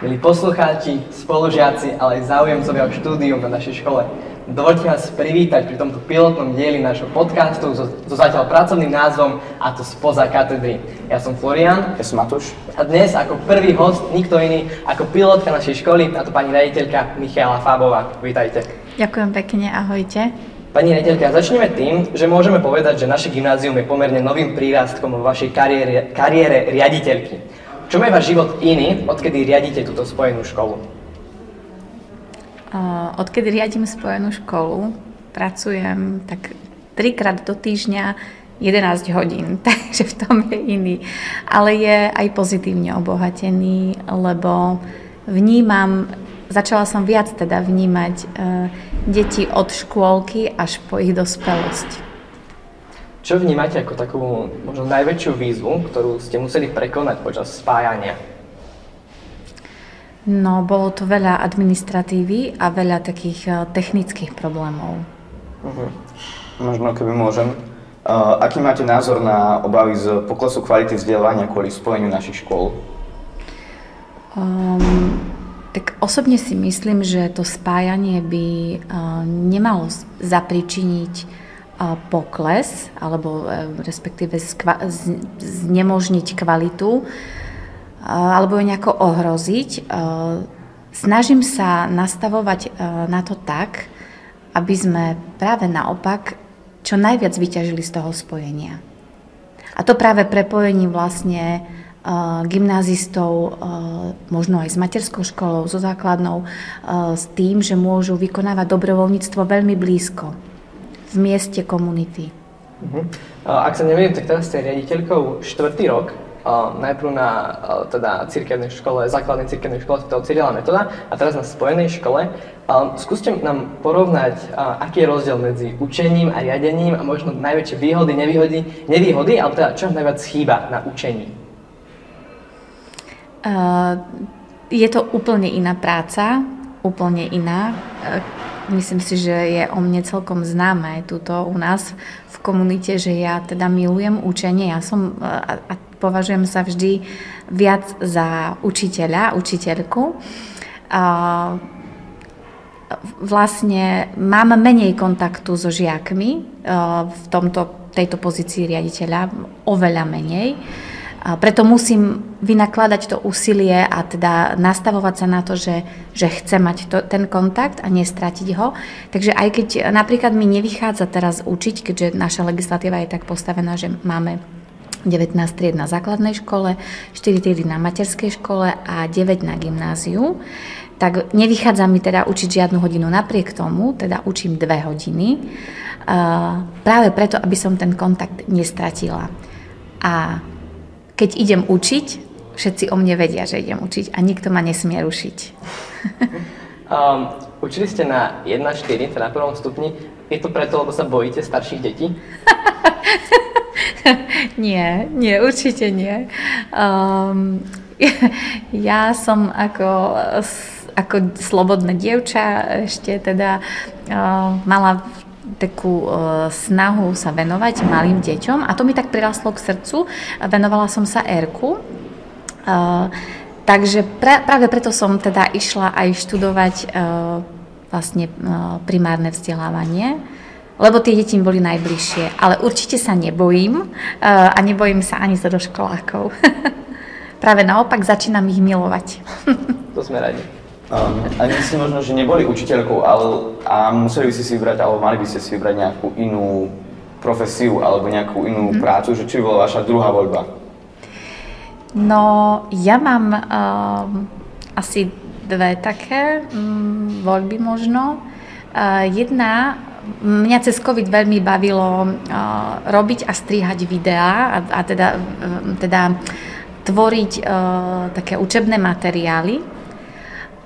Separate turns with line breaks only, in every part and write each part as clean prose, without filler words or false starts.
Milí poslucháči, spolužiaci, ale aj záujemcovia o štúdium na našej škole, dovoľte vás privítať pri tomto pilotnom dieli nášho podcastu so zatiaľ pracovným názvom A to spoza katedry. Ja som Florian.
Ja som Matúš.
A dnes ako prvý host, nikto iný ako pilotka našej školy, a to pani riaditeľka Michaela Fábová. Vítajte.
Ďakujem pekne, ahojte.
Pani riaditeľka, začneme tým, že môžeme povedať, že naše gymnázium je pomerne novým prírastkom vo vašej kariére riaditeľky. Čom je váš život iný, odkedy riadite túto spojenú školu?
Odkedy riadím spojenú školu, pracujem tak 3-krát do týždňa 11 hodín, takže v tom je iný. Ale je aj pozitívne obohatený, lebo začala som viac teda vnímať deti od škôlky až po ich dospelosť.
Čo vnímate ako takú možno najväčšiu výzvu, ktorú ste museli prekonať počas spájania?
No, bolo to veľa administratívy a veľa takých technických problémov.
Možno, keby môžem. Aký máte názor na obavy z poklesu kvality vzdelávania kvôli spojeniu našich škôl?
Tak osobne si myslím, že to spájanie by nemalo zapričiniť pokles, alebo respektíve znemožniť kvalitu, alebo ju nejako ohroziť. Snažím sa nastavovať na to tak, aby sme práve naopak čo najviac vyťažili z toho spojenia. A to práve prepojením vlastne gymnázistov, možno aj s materskou školou, so základnou, s tým, že môžu vykonávať dobrovoľníctvo veľmi blízko v mieste komunity.
Ak sa neviem, tak teraz ste riaditeľkou 4. rok. Najprv na teda cirkevnej škole, základnej cirkevnej škole Cyrila Metoda a teraz na spojenej škole. Skúste nám porovnať, aký je rozdiel medzi učením a riadením a možno najväčšie výhody, nevýhody, ale teda čo najviac chýba na učení.
Je to úplne iná práca, úplne iná. Myslím si, že je o mne celkom známe tuto u nás v komunite, že ja teda milujem učenie. Ja som a považujem sa vždy viac za učiteľa, učiteľku. Vlastne mám menej kontaktu so žiakmi v tejto pozícii riaditeľa, oveľa menej. Preto musím vynakladať to úsilie a teda nastavovať sa na to, že chcem mať ten kontakt a nestratiť ho. Takže aj keď napríklad mi nevychádza teraz učiť, keďže naša legislatíva je tak postavená, že máme 19 tried na základnej škole, 4 triedy na materskej škole a 9 na gymnáziu, tak nevychádza mi teda učiť žiadnu hodinu. Napriek tomu teda učím 2 hodiny, práve preto, aby som ten kontakt nestratila. A keď idem učiť, všetci o mne vedia, že idem učiť a nikto ma nesmie rušiť.
Učili ste na 1-4, teda na 1. stupni. Je to preto, lebo sa bojíte starších detí?
Nie, určite nie. Ja som ako slobodné dievča ešte teda mala takú snahu sa venovať malým deťom a to mi tak prirastlo k srdcu. Venovala som sa R-ku. Takže práve preto som teda išla aj študovať vlastne primárne vzdelávanie, lebo tie deti boli najbližšie. Ale určite sa nebojím a nebojím sa ani stredoškolákov. Práve naopak začínam ich milovať.
To sme radi.
Ani si možno, že neboli učiteľkou, a museli by ste si vybrať, alebo mali by ste si vybrať nejakú inú profesiu alebo nejakú inú prácu, že či bola vaša druhá voľba?
No, ja mám asi 2 také voľby možno. Jedna, mňa cez COVID veľmi bavilo robiť a strihať videá a teda tvoriť také učebné materiály.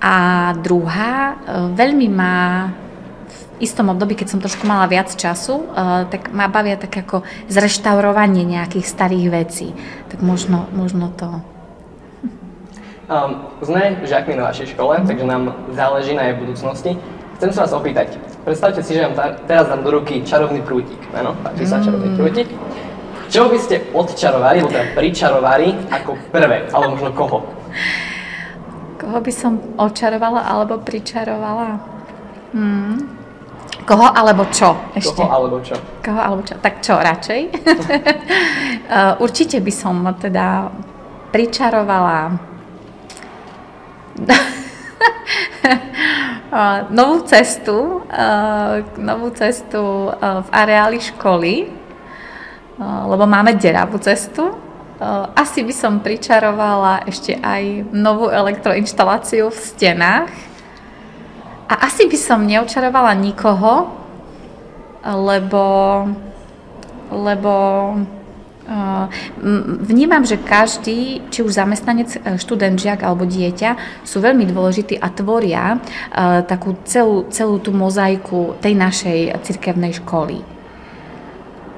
A druhá, veľmi ma v istom období, keď som trošku mala viac času, tak ma bavia tak ako zreštaurovanie nejakých starých vecí. Tak možno to.
Sme žiakmi na vašej škole, takže nám záleží na jej budúcnosti. Chcem sa vás opýtať, predstavte si, že vám teraz dám do ruky čarovný prútik. Áno, páči sa čarovný prútik. Čo by ste odčarovali, alebo teda pričarovali ako prvé, alebo možno koho?
Koho by som očarovala alebo pričarovala? Koho alebo čo ešte?
Koho alebo čo?
Koho alebo čo? Tak čo radšej? Určite by som teda pričarovala novú cestu v areáli školy, lebo máme deravú cestu. Asi by som pričarovala ešte aj novú elektroinštaláciu v stenách. A asi by som neočarovala nikoho, lebo vnímam, že každý, či už zamestnanec, študent, žiak alebo dieťa, sú veľmi dôležití a tvoria takú celú tú mozaiku tej našej cirkevnej školy.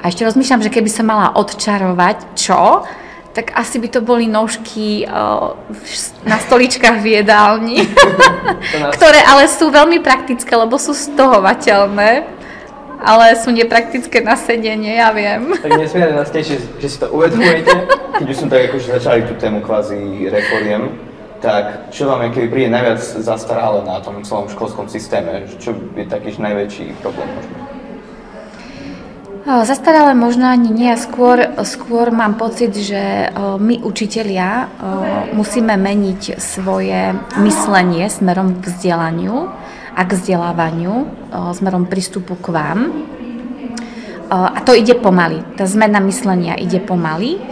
A ešte rozmýšľam, že keby som mala odčarovať čo, tak asi by to boli nožky na stoličkách v jedálni, ktoré ale sú veľmi praktické, lebo sú stohovateľné, ale sú nepraktické na sedenie, ja viem.
Tak nesmierne nás teší, že si to uvedomujete.
Keď už sme tak akože začali tú tému kvázi reforiem, tak čo vám keby príde najviac zastaralé na tom celom školskom systéme? Čo je taký najväčší problém možno?
Zastaralé možno ani nie, skôr mám pocit, že my učitelia musíme meniť svoje myslenie smerom k vzdelaniu a k vzdelávaniu, smerom prístupu k vám. A to ide pomaly, tá zmena myslenia ide pomaly,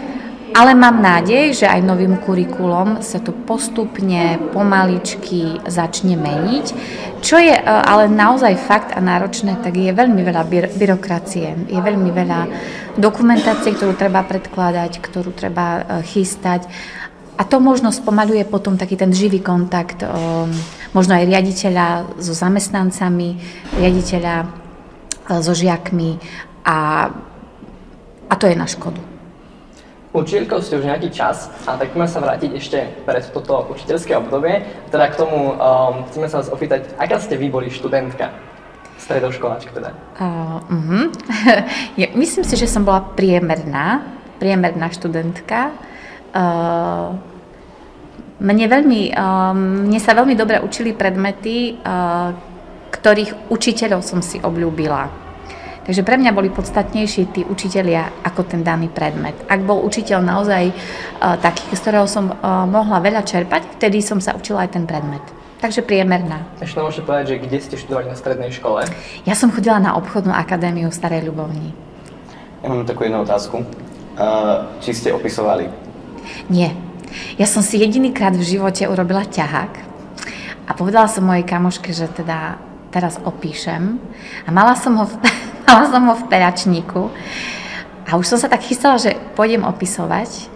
ale mám nádej, že aj novým kurikulom sa to postupne, pomaličky začne meniť. Čo je ale naozaj fakt a náročné, tak je veľmi veľa byrokracie, je veľmi veľa dokumentácie, ktorú treba predkladať, ktorú treba chystať. A to možno spomaľuje potom taký ten živý kontakt, možno aj riaditeľa so zamestnancami, riaditeľa so žiakmi a to je na škodu.
Učiteľkou ste už nejaký čas, a tak poďme sa vrátiť ešte pred toto učiteľské obdobie. Teda k tomu chceme sa vás opýtať, aká ste vy boli študentka? Stredoškoláčka teda.
Ja, myslím si, že som bola priemerná študentka. Mne sa veľmi dobre učili predmety, ktorých učiteľov som si obľúbila. Takže pre mňa boli podstatnejší tí učitelia ako ten daný predmet. Ak bol učiteľ naozaj taký, z ktorého som mohla veľa čerpať, vtedy som sa učila aj ten predmet. Takže priemerná.
Ešte môžete povedať, že kde ste študovali na strednej škole?
Ja som chodila na obchodnú akadémiu v Starej Ľubovni.
Ja mám takú jednu otázku. Či ste opisovali?
Nie. Ja som si jedinýkrát v živote urobila ťahák a povedala som mojej kamoške, že teda teraz opíšem a mala som ho v peračníku a už som sa tak chystala, že pôjdem opisovať,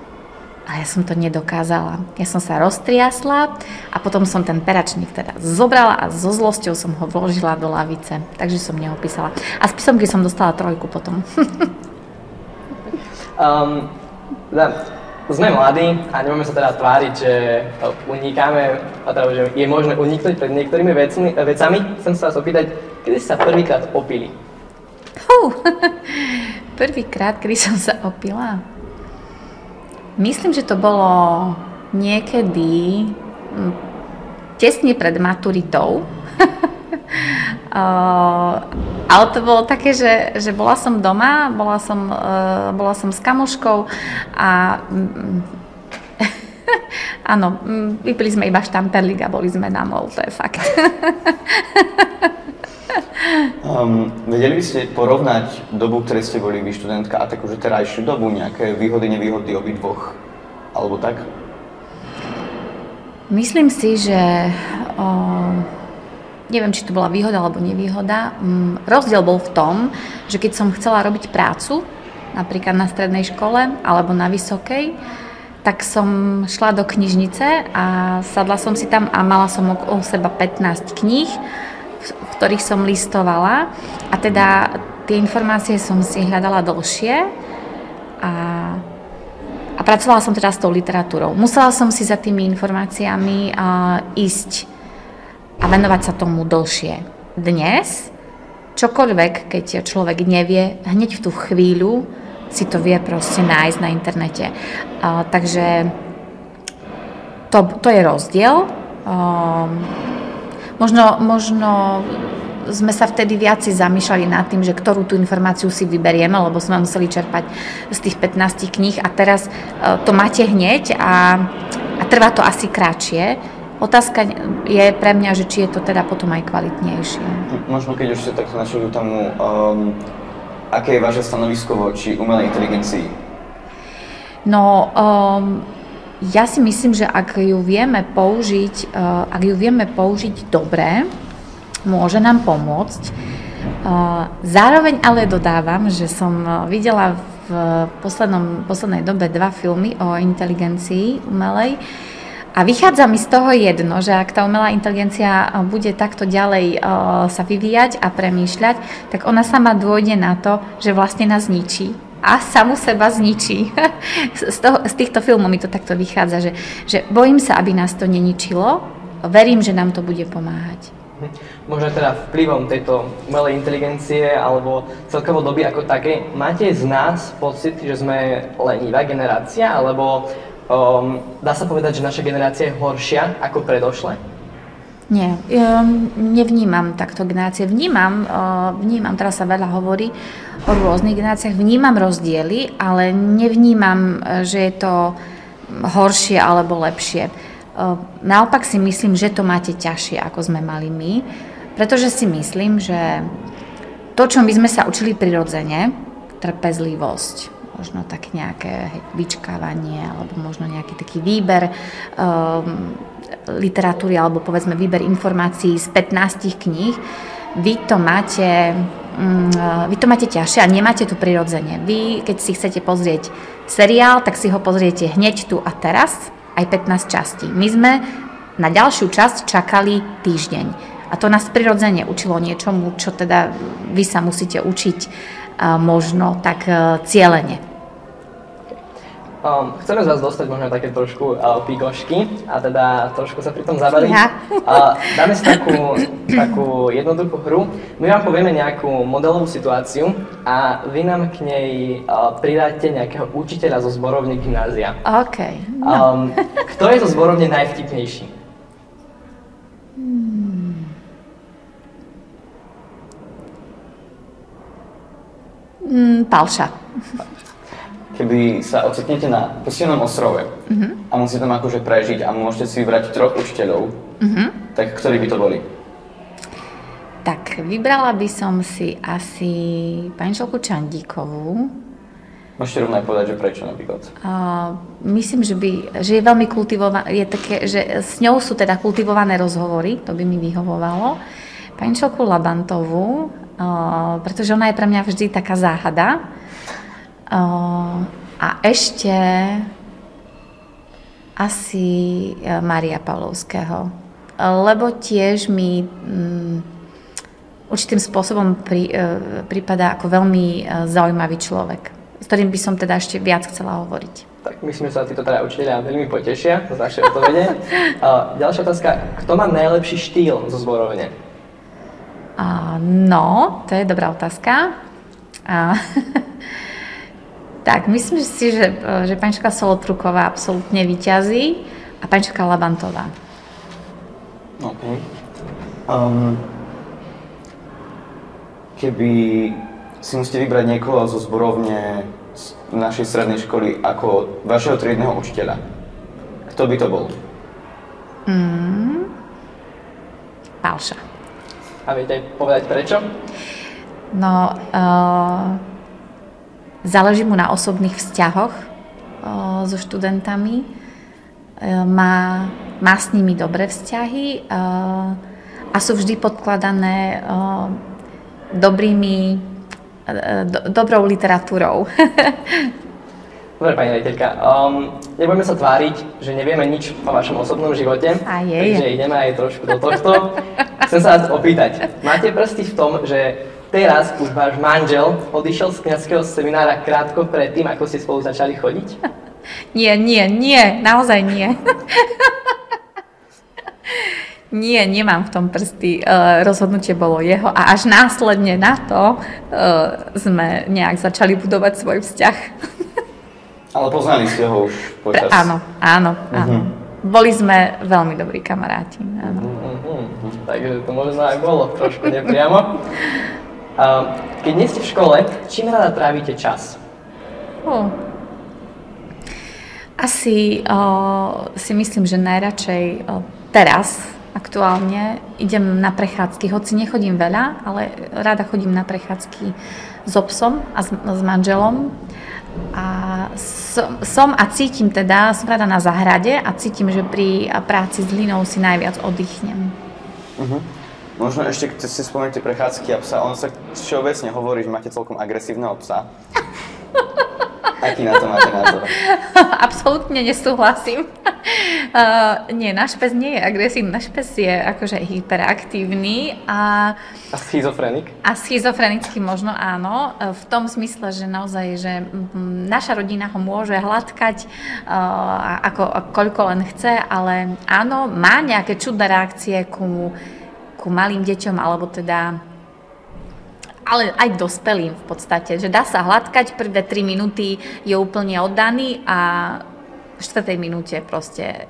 ale ja som to nedokázala. Ja som sa roztriasla a potom som ten peračník teda zobrala a so zlosťou som ho vložila do lavice, takže som neopísala. A z písomky som dostala 3 potom.
Sme mladí a nemáme sa teda tváriť, že unikáme, a teda, že je možné uniknúť pred niektorými vecami. Chcem sa vás opýtať, kedy ste sa prvýkrát opili?
Prvýkrát, kedy som sa opila? Myslím, že to bolo niekedy tesne pred maturitou. Ale to bolo také, že bola som doma, bola som s kamoškou a áno, vypili sme iba štamperlík a boli sme na mol, to je fakt.
Vedeli by ste porovnať dobu, v ktorej ste boli vy študentka a takúže terajšiu dobu, nejaké výhody, nevýhody obidvoch, alebo tak? Myslím si, že
neviem, či to bola výhoda alebo nevýhoda. Rozdiel bol v tom, že keď som chcela robiť prácu, napríklad na strednej škole alebo na vysokej, tak som šla do knižnice a sadla som si tam a mala som okolo seba 15 kníh, v ktorých som listovala a teda tie informácie som si hľadala dlhšie a pracovala som teda s tou literatúrou. Musela som si za tými informáciami ísť a venovať sa tomu dlhšie. Dnes, čokoľvek, keď človek nevie, hneď v tú chvíľu si to vie proste nájsť na internete. Takže to je rozdiel. Možno sme sa vtedy viac zamýšľali nad tým, že ktorú tú informáciu si vyberieme, lebo sme museli čerpať z tých 15 kníh a teraz to máte hneď a trvá to asi kratšie. Otázka je pre mňa, že či je to teda potom aj kvalitnejšie.
Možno keď už ste takto načali tomu, aké je vaše stanovisko voči umelej inteligencii?
No, ja si myslím, že ak ju vieme použiť dobre, môže nám pomôcť. Zároveň ale dodávam, že som videla v poslednej dobe 2 filmy o inteligencii umelej a vychádza mi z toho jedno, že ak tá umelá inteligencia bude takto ďalej sa vyvíjať a premýšľať, tak ona sama dôjde na to, že vlastne nás zničí a samu seba zničí. Z týchto filmov mi to takto vychádza, že bojím sa, aby nás to neničilo, verím, že nám to bude pomáhať.
Možno teda vplyvom tejto umelej inteligencie alebo celkovo doby ako také, máte z nás pocit, že sme lenivá generácia, alebo dá sa povedať, že naša generácia je horšia ako predošle?
Nie, nevnímam takto generácie. Vnímam, teraz sa veľa hovorí o rôznych generáciách, vnímam rozdiely, ale nevnímam, že je to horšie alebo lepšie. Naopak si myslím, že to máte ťažšie, ako sme mali my, pretože si myslím, že to, čo my sme sa učili prirodzene, trpezlivosť, možno tak nejaké vyčkávanie, alebo možno nejaký taký výber literatúry, alebo povedzme výber informácií z 15 kníh, vy to máte ťažšie a nemáte to prirodzene. Vy, keď si chcete pozrieť seriál, tak si ho pozriete hneď tu a teraz, aj 15 častí. My sme na ďalšiu časť čakali týždeň. A to nás prirodzene učilo niečomu, čo teda vy sa musíte učiť možno tak cielene.
Chceme z vás dostať možno také trošku pigošky a teda trošku sa pri tom zabaviť. Dáme si takú jednoduchú hru. My vám povieme nejakú modelovú situáciu a vy nám k nej pridáte nejakého učiteľa zo zborovne gymnázia.
OK. No.
Kto je zo zborovne najvtipnejší?
Palša.
Keby sa ocitnete na pustinnom ostrove a musíte tam akože prežiť a môžete si vybrať 3 učiteľov, tak ktorí by to boli?
Tak, vybrala by som si asi pani Želku Čandíkovú.
Môžete rovno aj povedať, že prečo napríklad?
Myslím, že je veľmi kultivovaná, je také, že s ňou sú teda kultivované rozhovory, to by mi vyhovovalo. Pani Želku Labantovú, pretože ona je pre mňa vždy taká záhada. A ešte asi Mária Pavlovského, lebo tiež mi určitým spôsobom prípada ako veľmi zaujímavý človek, s ktorým by som teda ešte viac chcela hovoriť.
Tak myslím, že sa títo teda učiteľia veľmi potešia z našej odpovede. Ďalšia otázka, kto má najlepší štýl zo zborovne?
No, to je dobrá otázka. Tak, myslím si, že panička Solotruková absolútne víťazí a panička Labantová.
OK. Keby si musíte vybrať niekoho zo zborovne z našej strednej školy ako vašeho triedneho učiteľa, kto by to bol?
Palša.
A viete povedať prečo?
No, záleží mu na osobných vzťahoch so študentami, má s nimi dobré vzťahy a sú vždy podkladané dobrou literatúrou.
Dobre, pani riaditeľka, nebudeme sa tváriť, že nevieme nič o vašom osobnom živote, takže ideme aj trošku do tohto. Chcem sa vás opýtať, máte prsty v tom, že teraz už váš manžel odišiel z kňazského seminára krátko predtým, ako ste spolu začali chodiť?
Nie, naozaj nie. Nie, nemám v tom prsty. Rozhodnutie bolo jeho a až následne na to sme nejak začali budovať svoj vzťah.
Ale poznali ste ho už počas...
Áno. boli sme veľmi dobrí kamaráti. Áno.
Takže to možno aj bolo trošku nepriamo. Keď nie ste v škole, čím rada trávite čas?
Asi si myslím, že najradšej teraz, aktuálne, idem na prechádzky, hoci nechodím veľa, ale rada chodím na prechádzky so psom a s manželom. A som cítim teda, som rada na záhrade a cítim, že pri práci s Linou si najviac oddychnem.
Možno ešte, keď si spomínate prechádzky a psa, on sa všeobecne hovorí, že máte celkom agresívneho psa. Aký na to máte názor?
Absolútne nesúhlasím. Nie, náš pes nie je agresívny, náš pes je akože hyperaktívny a
schizofrenik?
A schizofrenický možno áno, v tom zmysle, že naozaj, že naša rodina ho môže hladkať ako koľko len chce, ale áno, má nejaké čudné reakcie ku malým deťom, alebo teda ale aj dospelým v podstate, že dá sa hladkať, prvé 3 minúty je úplne oddaný a v 4. minúte proste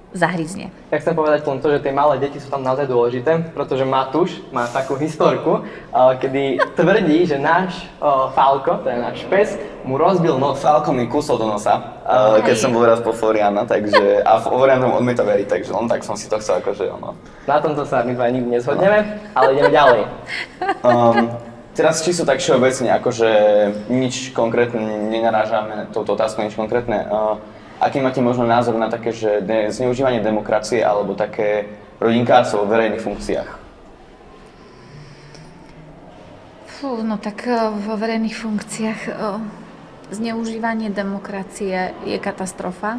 zahryzne.
Ja chcem povedať len to, že tie malé deti sú tam naozaj dôležité, pretože Matúš má takú historku, kedy tvrdí, že náš Falko, to je náš pes, mu rozbil nos.
Falko mi kusol do nosa, keď som bol raz po Floriana, takže, a Florian tomu odmieta veriť, takže tak som si to chcel akože ono.
Na tomto sa my dva nikdy nezhodneme, ale ideme ďalej.
Teraz či sú tak všeobecne, akože nič konkrétne, nenarážame touto otázkou, nič konkrétne. Aký máte možno názor na také, že zneužívanie demokracie alebo také rodinkárstvo vo verejných funkciách?
No tak vo verejných funkciách zneužívanie demokracie je katastrofa.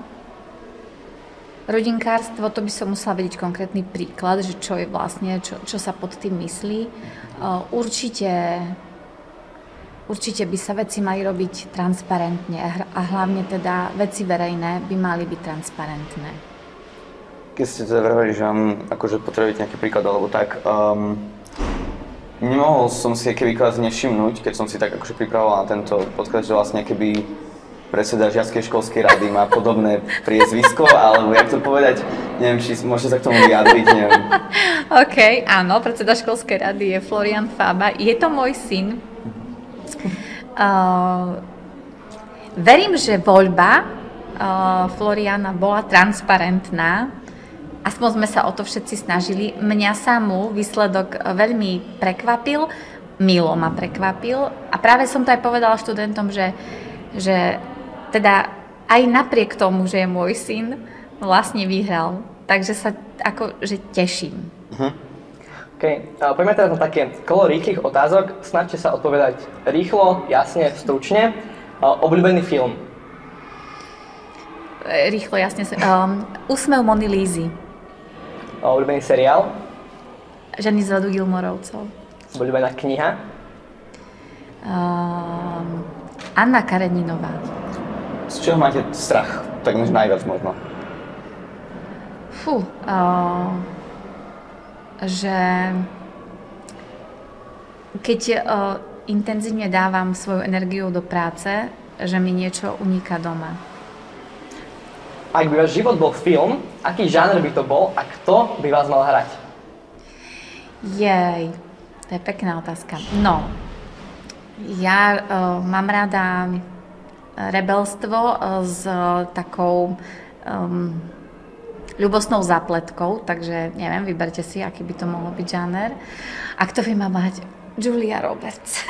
Rodinkárstvo, to by som musela vedieť konkrétny príklad, že čo je vlastne, čo sa pod tým myslí. Určite by sa veci mali robiť transparentne a hlavne teda veci verejné by mali byť transparentné.
Keď ste teda vraveli, že akože potrebujete nejaký príklad alebo tak, nemohol som si kedykoľvek nevšimnúť, keď som si tak akože pripravoval na tento podcast, že vlastne keby predseda žiackej školskej rady má podobné priezvisko, alebo jak to povedať, neviem, či môžete sa k tomu vyjadriť, neviem.
OK, áno, predseda školskej rady je Florian Fába, je to môj syn. Verím, že voľba Floriana bola transparentná, aspoň sme sa o to všetci snažili. Mňa samú výsledok veľmi prekvapil, milo ma prekvapil a práve som to aj povedala študentom, že teda aj napriek tomu, že je môj syn, vlastne vyhral. Takže sa akože teším.
OK, poďme teraz na také kolo rýchlych otázok. Snažte sa odpovedať rýchlo, jasne, stručne. Obľúbený film?
Rýchlo, jasne. Úsmev Mony Lízy.
Obľúbený seriál?
Ženy z rodu Gilmorovcov.
Obľúbená kniha?
Anna Karenínová.
Z čoho máte strach? Tak najviac možno.
Že keď intenzívne dávam svoju energiu do práce, že mi niečo uniká doma.
Ak by váš život bol film, aký žáner by to bol a kto by vás mal hrať?
Jej, to je pekná otázka. No, ja mám rada rebelstvo s takou ľubostnou zápletkou, takže neviem, vyberte si, aký by to mohol byť žáner. A kto by ma mať? Julia Roberts.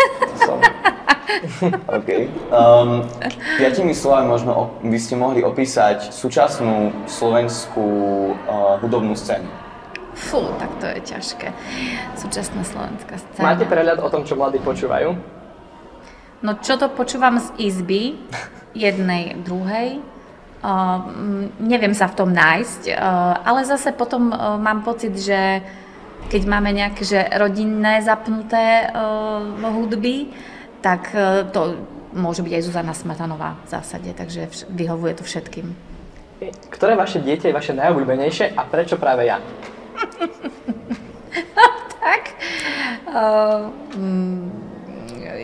OK. 5 slovami možno by ste mohli opísať súčasnú slovenskú hudobnú scénu.
Tak to je ťažké. Súčasná slovenská scéna.
Máte prehľad o tom, čo mladí počúvajú?
No čo to počúvam z izby, jednej, druhej. Neviem sa v tom nájsť, ale zase potom mám pocit, že keď máme nejaké rodinné zapnuté hudby, tak to môže byť aj Zuzana Smatanová v zásade, takže vyhovuje to všetkým.
Ktoré vaše dieťa je vaše najobľúbenejšie a prečo práve ja?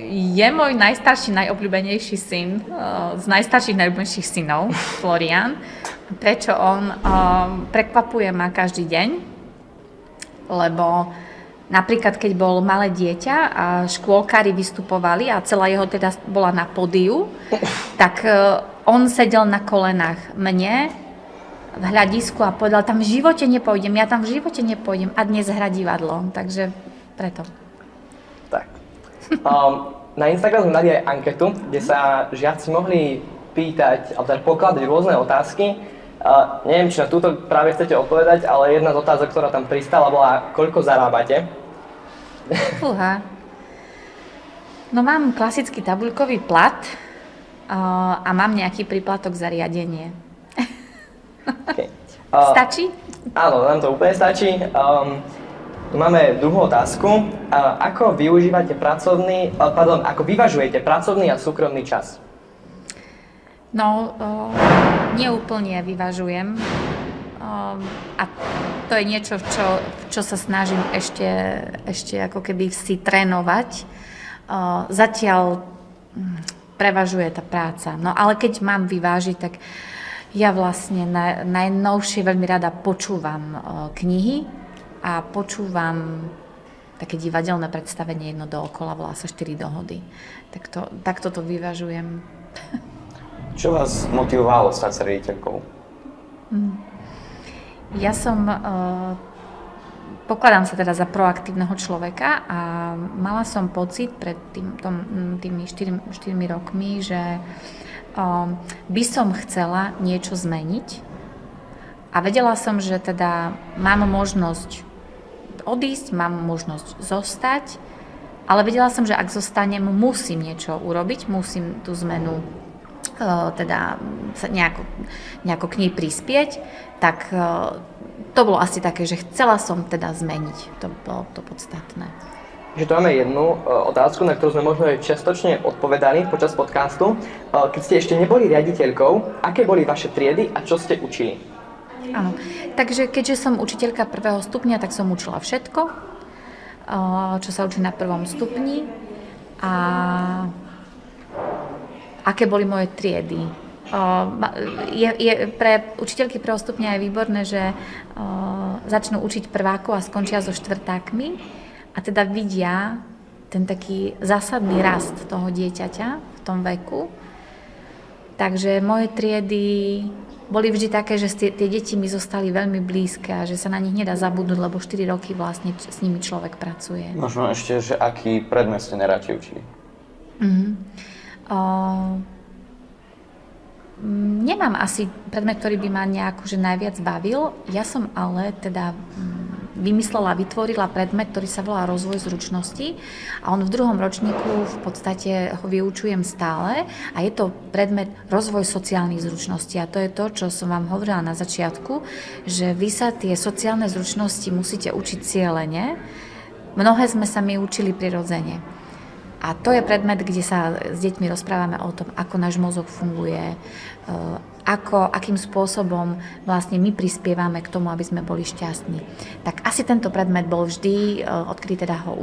Je môj najstarší, najobľúbenejší syn, z najstarších, najobľúbenejších synov, Florian. prečo on prekvapuje ma každý deň, lebo napríklad, keď bol malé dieťa a škôlkári vystupovali a celá jeho teda bola na pódiu, tak on sedel na kolenách mne v hľadisku a povedal, tam v živote nepôjdem, ja tam v živote nepôjdem a dnes hrá divadlo, takže preto.
Tak. Na Instagram sme dali aj anketu, kde sa žiaci mohli pýtať, alebo teda pokladať rôzne otázky. Neviem, či na túto práve chcete odpovedať, ale jedna z otázok, ktorá tam pristala, bola, koľko zarábate?
Fúha. No mám klasický tabuľkový plat a mám nejaký príplatok za riadenie.
Okay.
Stačí?
Áno, nám to úplne stačí. Tu máme druhú otázku. Ako vyvažujete pracovný a súkromný čas?
No, neúplne vyvažujem. A to je niečo, čo sa snažím ešte ako keby si trénovať. Zatiaľ prevažuje tá práca. No ale keď mám vyvážiť, tak ja vlastne najnovšie veľmi rada počúvam knihy a počúvam také divadelné predstavenie jedno dookola, volá sa 4 dohody. Takto to vyvažujem.
Čo vás motivovalo stať sa riaditeľkou?
Ja pokladám sa teda za proaktívneho človeka a mala som pocit pred tými 4 rokmi, že by som chcela niečo zmeniť a vedela som, že teda mám možnosť odísť, mám možnosť zostať, ale vedela som, že ak zostanem, musím niečo urobiť, musím tú zmenu teda sa nejako k nej prispieť, tak to bolo asi také, že chcela som teda zmeniť, to bolo to podstatné.
Že tu máme jednu otázku, na ktorú sme možno aj čiastočne odpovedali počas podcastu. Keď ste ešte neboli riaditeľkou, aké boli vaše triedy a čo ste učili?
Áno, takže keďže som učiteľka 1. stupňa, tak som učila všetko, čo sa učí na 1. stupni. A aké boli moje triedy? Pre učiteľky 1. stupňa je výborné, že začnú učiť prvákov a skončia so štvrtákmi. A teda vidia ten taký zásadný rast toho dieťaťa v tom veku. Takže moje triedy boli vždy také, že tie deti mi zostali veľmi blízke a že sa na nich nedá zabudnúť, lebo 4 roky vlastne s nimi človek pracuje.
Možno ešte, že aký predmet ste najradšej učili?
Nemám asi predmet, ktorý by ma nejako že najviac bavil. Ja som ale teda vytvorila predmet, ktorý sa volá rozvoj zručností a on v 2. ročníku v podstate ho vyučujem stále a je to predmet rozvoj sociálnych zručností a to je to, čo som vám hovorila na začiatku, že vy sa tie sociálne zručnosti musíte učiť cieľene. Mnohé sme sa my učili prirodzene. A to je predmet, kde sa s deťmi rozprávame o tom, ako náš mozog funguje, akým spôsobom vlastne my prispievame k tomu, aby sme boli šťastní. Tak asi tento predmet bol vždy, odkedy teda ho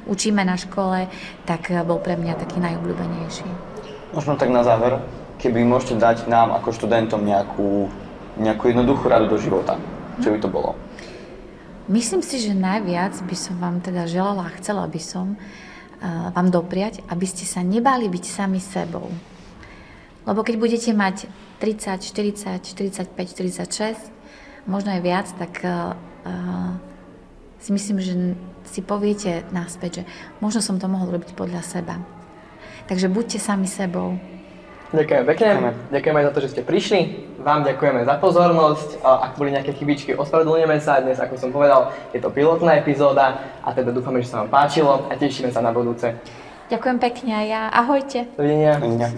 učíme na škole, tak bol pre mňa taký najobľúbenejší.
Možno tak na záver, keby môžete dať nám ako študentom nejakú jednoduchú radu do života, čo by to bolo?
Myslím si, že najviac by som vám teda želala a chcela by som vám dopriať, aby ste sa nebáli byť sami sebou. Lebo keď budete mať 30, 40, 45, 46, možno aj viac, tak si myslím, že si poviete naspäť, že možno som to mohol robiť podľa seba. Takže buďte sami sebou.
Ďakujem pekne. Ďakujem aj za to, že ste prišli. Vám ďakujeme za pozornosť. Ak boli nejaké chybičky, ospravedlňujeme sa. Dnes, ako som povedal, je to pilotná epizóda a teda dúfame, že sa vám páčilo a tešíme sa na budúce.
Ďakujem pekne a ja. Ahojte.
Dovidenia.
Dovidenia.